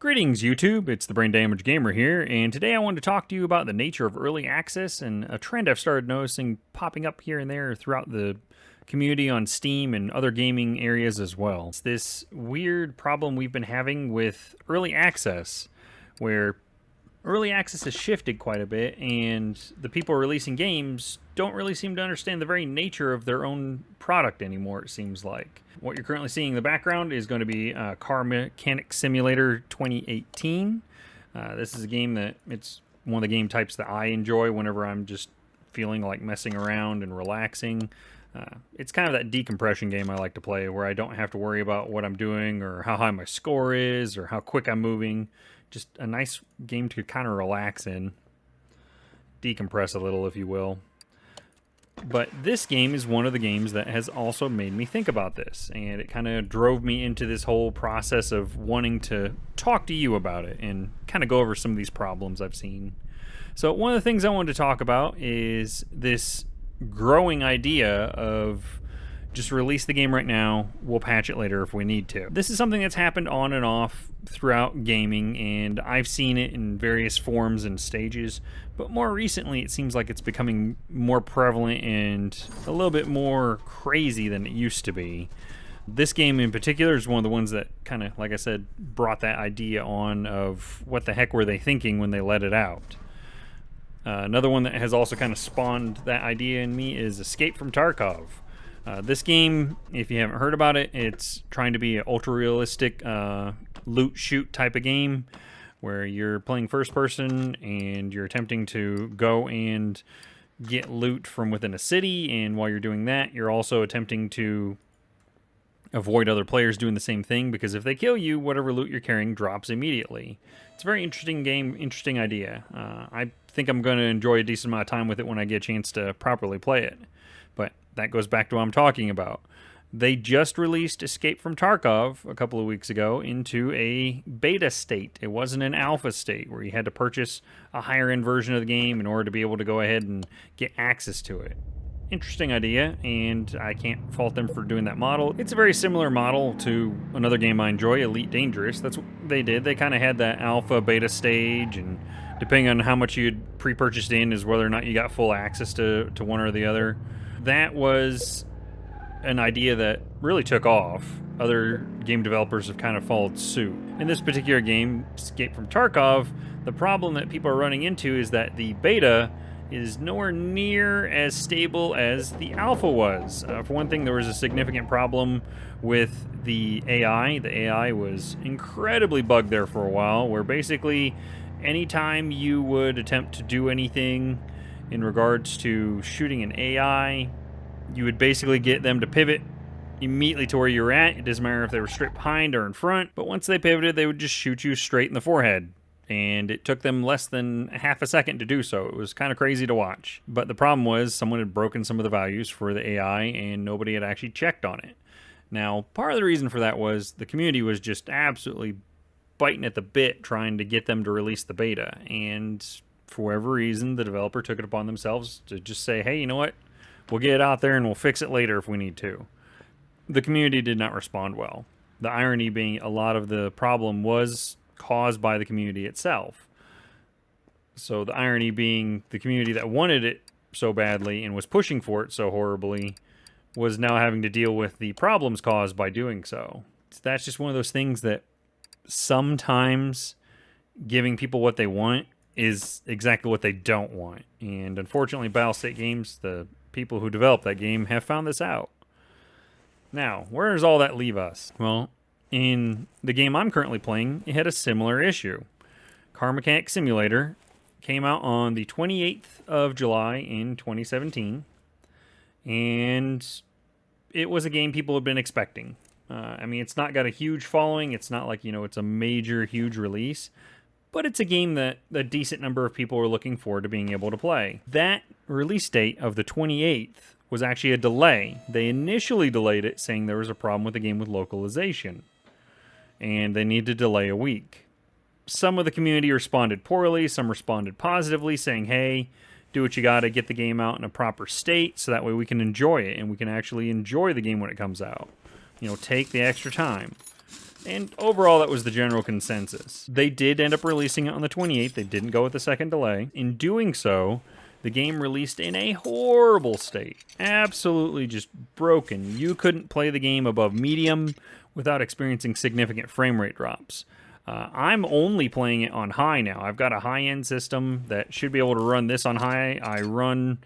Greetings YouTube, it's the Brain Damage Gamer here, and today I wanted to talk to you about the nature of early access and a trend I've started noticing popping up here and there throughout the community on Steam and other gaming areas as well. It's this weird problem we've been having with early access, where early access has shifted quite a bit, and the people releasing games don't really seem to understand the very nature of their own product anymore, it seems like. What you're currently seeing in the background is going to be Car Mechanic Simulator 2018. This is a game that, it's one of the game types that I enjoy whenever I'm just feeling like messing around and relaxing. It's kind of that decompression game I like to play, where I don't have to worry about what I'm doing or how high my score is or how quick I'm moving. Just a nice game to kind of relax in. Decompress a little, if you will. But this game is one of the games that has also made me think about this, and it kind of drove me into this whole process of wanting to talk to you about it and kind of go over some of these problems I've seen. So one of the things I wanted to talk about is this growing idea of just release the game right now, we'll patch it later if we need to. This is something that's happened on and off throughout gaming, and I've seen it in various forms and stages, but more recently it seems like it's becoming more prevalent and a little bit more crazy than it used to be. This game in particular is one of the ones that kind of, like I said, brought that idea on of what the heck were they thinking when they let it out. Another one that has also kind of spawned that idea in me is Escape from Tarkov. This game, if you haven't heard about it, it's trying to be an ultra-realistic loot shoot type of game where you're playing first person and you're attempting to go and get loot from within a city, and while you're doing that, you're also attempting to avoid other players doing the same thing, because if they kill you, whatever loot you're carrying drops immediately. It's a very interesting game, interesting idea. I think I'm going to enjoy a decent amount of time with it when I get a chance to properly play it. But that goes back to what I'm talking about. They just released Escape from Tarkov a couple of weeks ago into a beta state. It wasn't an alpha state where you had to purchase a higher end version of the game in order to be able to go ahead and get access to it. Interesting idea, and I can't fault them for doing that model. It's a very similar model to another game I enjoy, Elite Dangerous. That's what they did. They kind of had that alpha beta stage, and depending on how much you'd pre-purchased in is whether or not you got full access to one or the other. That was an idea that really took off. Other game developers have kind of followed suit. In this particular game, Escape from Tarkov, the problem that people are running into is that the beta is nowhere near as stable as the alpha was. For one thing, there was a significant problem with the AI. The AI was incredibly bugged there for a while, where basically anytime you would attempt to do anything in regards to shooting an AI, you would basically get them to pivot immediately to where you were at. It doesn't matter if they were straight behind or in front, but once they pivoted, they would just shoot you straight in the forehead. And it took them less than half a second to do so. It was kind of crazy to watch. But the problem was someone had broken some of the values for the AI and nobody had actually checked on it. Now, part of the reason for that was the community was just absolutely biting at the bit trying to get them to release the beta. And for whatever reason, the developer took it upon themselves to just say, hey, you know what? We'll get it out there and we'll fix it later if we need to. The community did not respond well. The irony being a lot of the problem was caused by the community itself. So the irony being the community that wanted it so badly and was pushing for it so horribly was now having to deal with the problems caused by doing so. That's just one of those things that sometimes giving people what they want is exactly what they don't want. And unfortunately, Battlestate Games, the people who developed that game, have found this out. Now, where does all that leave us? Well, in the game I'm currently playing, it had a similar issue. Car Mechanic Simulator came out on the 28th of July in 2017, and it was a game people had been expecting. I mean, it's not got a huge following. It's not like, it's a major, huge release, but it's a game that a decent number of people are looking forward to being able to play. That release date of the 28th was actually a delay. They initially delayed it, saying there was a problem with the game with localization, and they needed to delay a week. Some of the community responded poorly, some responded positively, saying, hey, do what you gotta, get the game out in a proper state, so that way we can enjoy it, and we can actually enjoy the game when it comes out. Take the extra time. And overall, that was the general consensus. They did end up releasing it on the 28th. They didn't go with the second delay. In doing so, the game released in a horrible state. Absolutely just broken. You couldn't play the game above medium without experiencing significant frame rate drops. I'm only playing it on high now. I've got a high-end system that should be able to run this on high. I run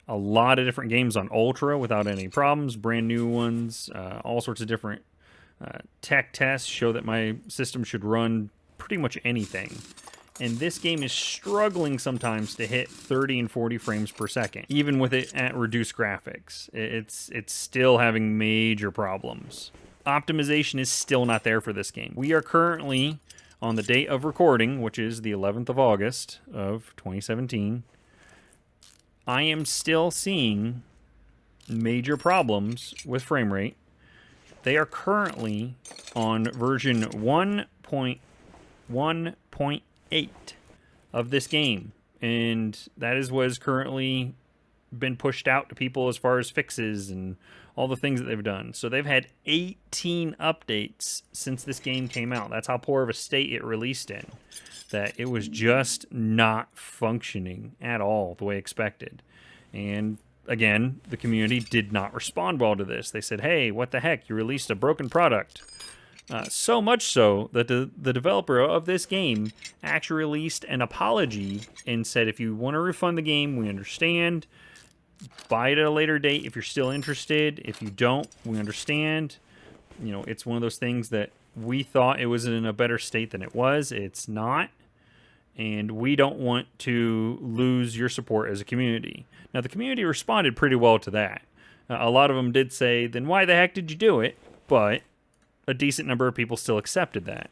a lot of different games on ultra without any problems, brand new ones, all sorts of different tech tests show that my system should run pretty much anything. And this game is struggling sometimes to hit 30 and 40 frames per second, even with it at reduced graphics. It's still having major problems. Optimization is still not there for this game. We are currently on the date of recording, which is the 11th of August of 2017. I am still seeing major problems with frame rate. They are currently on version 1.1.8 of this game, and that is what has currently been pushed out to people as far as fixes and all the things that they've done. So they've had 18 updates since this game came out. That's how poor of a state it released in, that it was just not functioning at all the way expected. And again, the community did not respond well to this. They said, hey, what the heck, you released a broken product. So much so that the developer of this game actually released an apology and said, if you want to refund the game, we understand. Buy it at a later date if you're still interested. If you don't, we understand. You know, it's one of those things that we thought it was in a better state than it was. It's not. And we don't want to lose your support as a community. Now, the community responded pretty well to that. A lot of them did say, then why the heck did you do it? But a decent number of people still accepted that.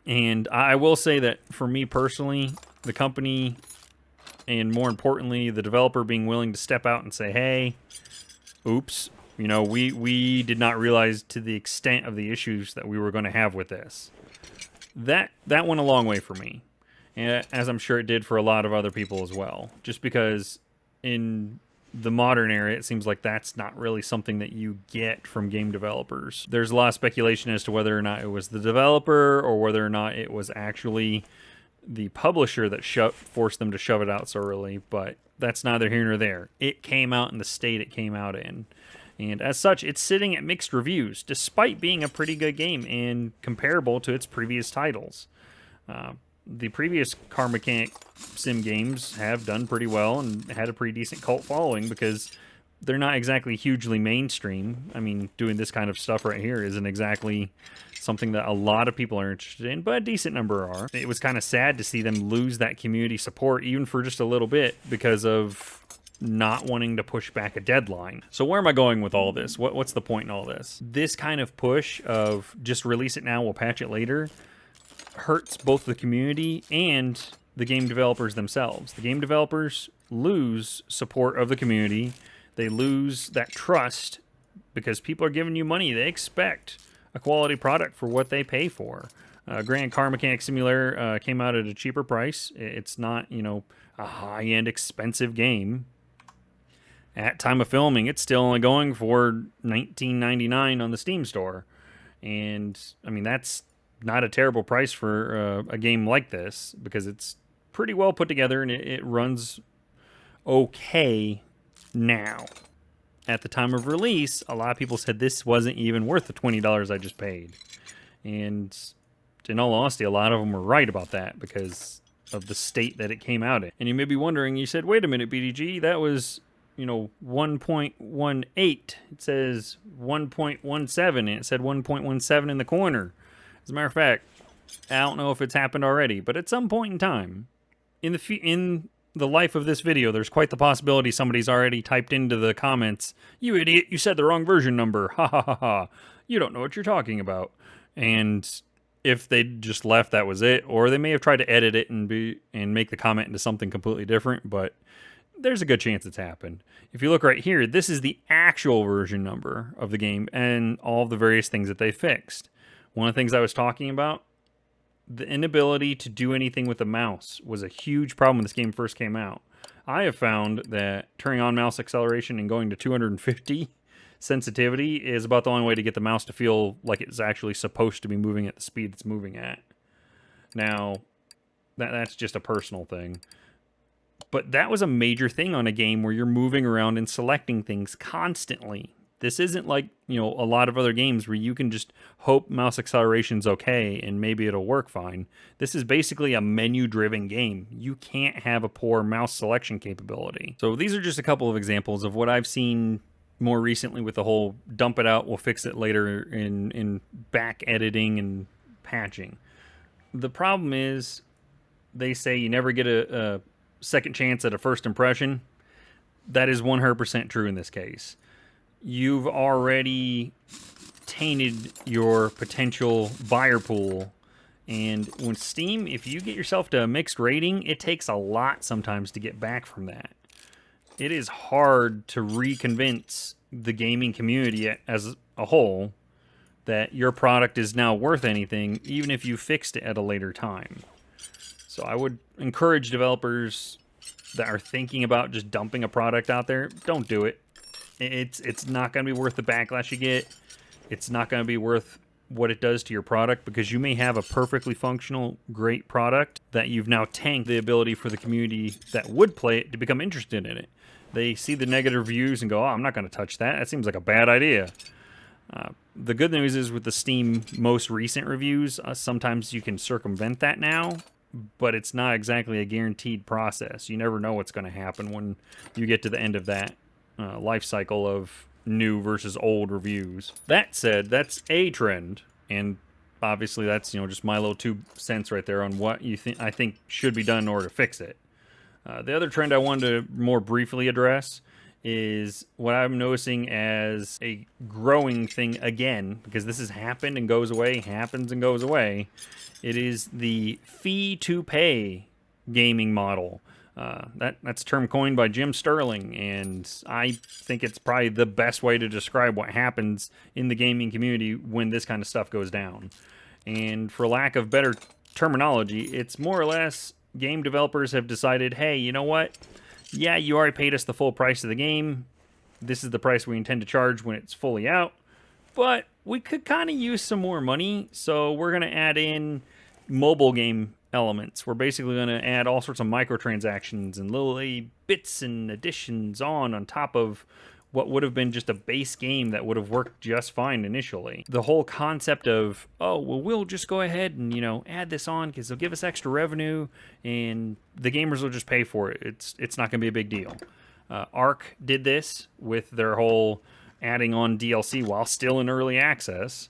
And I will say that for me personally, the company, and more importantly, the developer being willing to step out and say, hey, oops, you know, we did not realize to the extent of the issues that we were going to have with this. That went a long way for me, as I'm sure it did for a lot of other people as well. Just because in the modern era, it seems like that's not really something that you get from game developers. There's a lot of speculation as to whether or not it was the developer or whether or not it was actually the publisher that forced them to shove it out so early, but that's neither here nor there. It came out in the state it came out in. And as such, it's sitting at mixed reviews, despite being a pretty good game and comparable to its previous titles. The previous car mechanic sim games have done pretty well and had a pretty decent cult following because they're not exactly hugely mainstream. I mean, doing this kind of stuff right here isn't exactly something that a lot of people are interested in, but a decent number are. It was kind of sad to see them lose that community support, even for just a little bit, because of not wanting to push back a deadline. So where am I going with all this? What's the point in all this? This kind of push of just release it now, we'll patch it later, hurts both the community and the game developers themselves. The game developers lose support of the community. They lose that trust because people are giving you money. They expect a quality product for what they pay for. Grand Car Mechanic Simulator came out at a cheaper price. It's not, you know, a high-end expensive game. At time of filming, it's still only going for $19.99 on the Steam store. And, I mean, that's not a terrible price for a game like this because it's pretty well put together and it runs okay now. At the time of release, a lot of people said this wasn't even worth the $20 I just paid. And in all honesty, a lot of them were right about that because of the state that it came out in. And you may be wondering, you said, wait a minute, BDG, that was, you know, 1.18. It says 1.17, and it said 1.17 in the corner. As a matter of fact, I don't know if it's happened already, but at some point in time, in the life of this video, there's quite the possibility somebody's already typed into the comments, you idiot, you said the wrong version number, ha ha ha ha, you don't know what you're talking about. And if they just left, that was it, or they may have tried to edit it and make the comment into something completely different, but there's a good chance it's happened. If you look right here, this is the actual version number of the game and all of the various things that they fixed. One of the things I was talking about, the inability to do anything with the mouse was a huge problem when this game first came out. I have found that turning on mouse acceleration and going to 250 sensitivity is about the only way to get the mouse to feel like it's actually supposed to be moving at the speed it's moving at. Now, that's just a personal thing. But that was a major thing on a game where you're moving around and selecting things constantly. This isn't like, a lot of other games where you can just hope mouse acceleration's okay and maybe it'll work fine. This is basically a menu-driven game. You can't have a poor mouse selection capability. So these are just a couple of examples of what I've seen more recently with the whole dump it out, we'll fix it later in back editing and patching. The problem is they say you never get a second chance at a first impression. That is 100% true in this case. You've already tainted your potential buyer pool. And when Steam, if you get yourself to a mixed rating, it takes a lot sometimes to get back from that. It is hard to reconvince the gaming community as a whole that your product is now worth anything, even if you fixed it at a later time. So I would encourage developers that are thinking about just dumping a product out there, don't do it. It's not going to be worth the backlash you get. It's not going to be worth what it does to your product, because you may have a perfectly functional, great product that you've now tanked the ability for the community that would play it to become interested in it. They see the negative reviews and go, oh, I'm not going to touch that. That seems like a bad idea. The good news is with the Steam most recent reviews, sometimes you can circumvent that now, but it's not exactly a guaranteed process. You never know what's going to happen when you get to the end of that life cycle of new versus old reviews. That said, that's a trend, and obviously that's just my little 2 cents right there on what I think should be done in order to fix it. The other trend I wanted to more briefly address is what I'm noticing as a growing thing again, because this has happened and goes away, happens and goes away. It is the fee-to-pay gaming model. That's a term coined by Jim Sterling, and I think it's probably the best way to describe what happens in the gaming community when this kind of stuff goes down. And for lack of better terminology, it's more or less game developers have decided, hey, you know what? Yeah, you already paid us the full price of the game. This is the price we intend to charge when it's fully out. But we could kind of use some more money, so we're going to add in mobile game elements. We're basically going to add all sorts of microtransactions and little bits and additions on top of what would have been just a base game that would have worked just fine initially. The whole concept of, oh, well, we'll just go ahead and, add this on because they'll give us extra revenue and the gamers will just pay for it. It's not going to be a big deal. Arc did this with their whole adding on DLC while still in early access.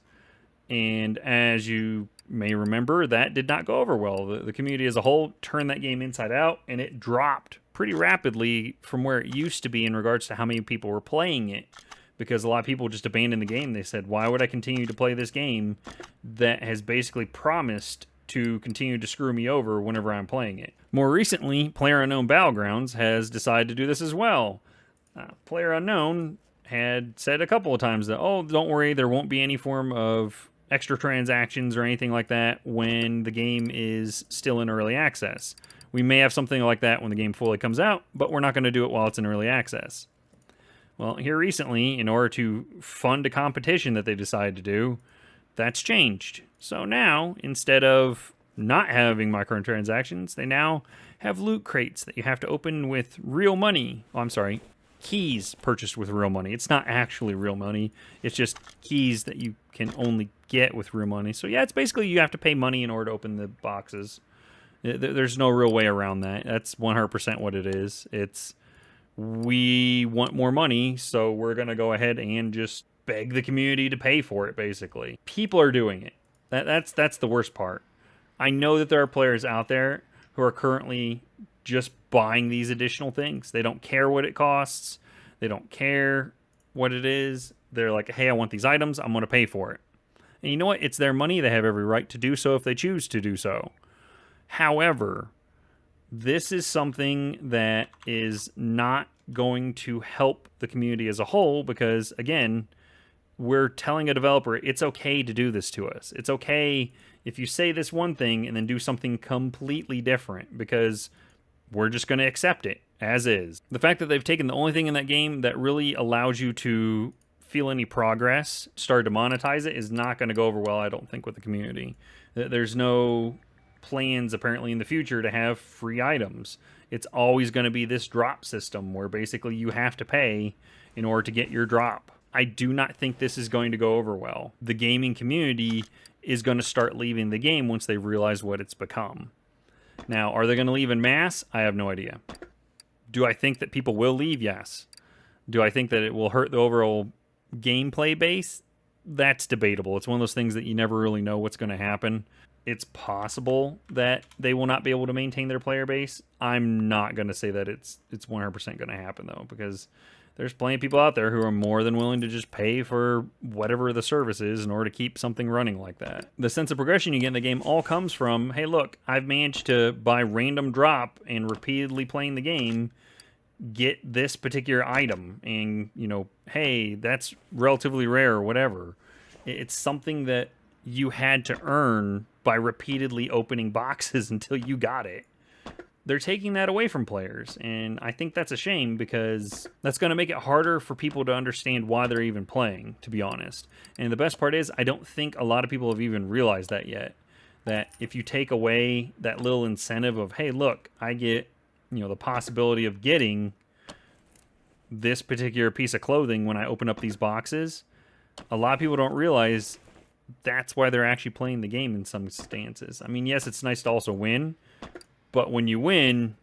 And as you may remember, that did not go over well. The community as a whole turned that game inside out, and it dropped pretty rapidly from where it used to be in regards to how many people were playing it, because a lot of people just abandoned the game. They said, why would I continue to play this game that has basically promised to continue to screw me over whenever I'm playing it? More recently, PlayerUnknown Battlegrounds has decided to do this as well. PlayerUnknown had said a couple of times that, oh, don't worry, there won't be any form of extra transactions or anything like that when the game is still in early access. We may have something like that when the game fully comes out, but we're not going to do it while it's in early access. Well, here recently, in order to fund a competition that they decided to do, that's changed. So now, instead of not having microtransactions, they now have loot crates that you have to open with real money. Oh, I'm sorry, keys purchased with real money. It's not actually real money. It's just keys that you can only get with real money. So yeah, it's basically you have to pay money in order to open the boxes. There's no real way around that. That's 100% what it is. It's, we want more money, so we're going to go ahead and just beg the community to pay for it, basically. People are doing it. That's the worst part. I know that there are players out there who are currently just buying these additional things. They don't care what it costs. They don't care what it is. They're like, hey, I want these items. I'm going to pay for it. And you know what? It's their money. They have every right to do so if they choose to do so. However, this is something that is not going to help the community as a whole because, again, we're telling a developer it's okay to do this to us. It's okay if you say this one thing and then do something completely different because we're just going to accept it as is. The fact that they've taken the only thing in that game that really allows you to feel any progress, started to monetize it, is not going to go over well, I don't think, with the community. There's no plans apparently in the future to have free items. It's always going to be this drop system where basically you have to pay in order to get your drop. I do not think this is going to go over well. The gaming community is going to start leaving the game once they realize what it's become. Now, are they going to leave en masse? I have no idea. Do I think that people will leave? Yes. Do I think that it will hurt the overall gameplay base? That's debatable. It's one of those things that you never really know what's going to happen. It's possible that they will not be able to maintain their player base. I'm not going to say that it's 100% going to happen, though, because there's plenty of people out there who are more than willing to just pay for whatever the service is in order to keep something running like that. The sense of progression you get in the game all comes from, hey, look, I've managed to, by random drop and repeatedly playing the game, get this particular item. And, you know, hey, that's relatively rare or whatever. It's something that you had to earn by repeatedly opening boxes until you got it. They're taking that away from players, and I think that's a shame because that's going to make it harder for people to understand why they're even playing, to be honest. And the best part is, I don't think a lot of people have even realized that yet, that if you take away that little incentive of, hey, look, I get, you know, the possibility of getting this particular piece of clothing when I open up these boxes, a lot of people don't realize that's why they're actually playing the game in some stances. I mean, yes, it's nice to also win, but when you win,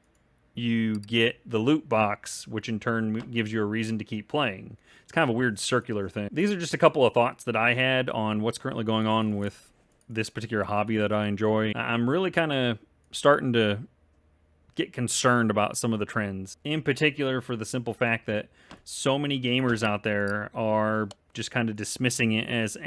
you get the loot box, which in turn gives you a reason to keep playing. It's kind of a weird circular thing. These are just a couple of thoughts that I had on what's currently going on with this particular hobby that I enjoy. I'm really kind of starting to get concerned about some of the trends, in particular for the simple fact that so many gamers out there are just kind of dismissing it as,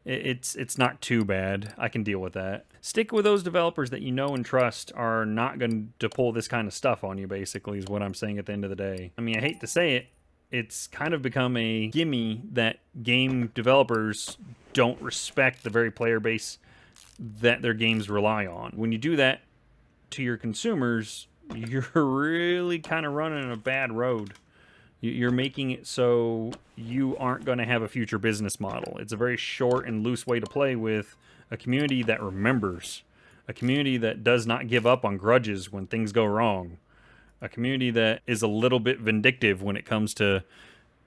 it's not too bad. I can deal with that. Stick with those developers that you know and trust are not going to pull this kind of stuff on you, basically, is what I'm saying at the end of the day. I mean, I hate to say it, it's kind of become a gimme that game developers don't respect the very player base that their games rely on. When you do that to your consumers, you're really kind of running a bad road. You're making it so you aren't going to have a future business model. It's a very short and loose way to play with a community that remembers, a community that does not give up on grudges when things go wrong, a community that is a little bit vindictive when it comes to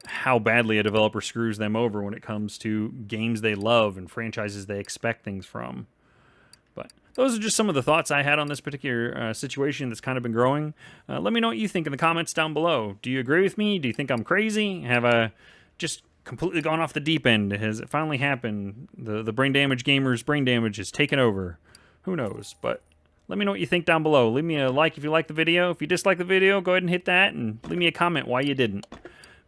how badly a developer screws them over when it comes to games they love and franchises they expect things from. But those are just some of the thoughts I had on this particular situation that's kind of been growing. Let me know what you think in the comments down below. Do you agree with me? Do you think I'm crazy? Have I just completely gone off the deep end? Has it finally happened? The brain damage gamer's brain damage is taken over. Who knows? But let me know what you think down below. Leave me a like if you like the video. If you dislike the video, go ahead and hit that and leave me a comment why you didn't.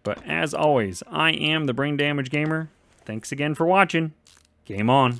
But as always, I am the Brain Damage Gamer. Thanks again for watching. Game on.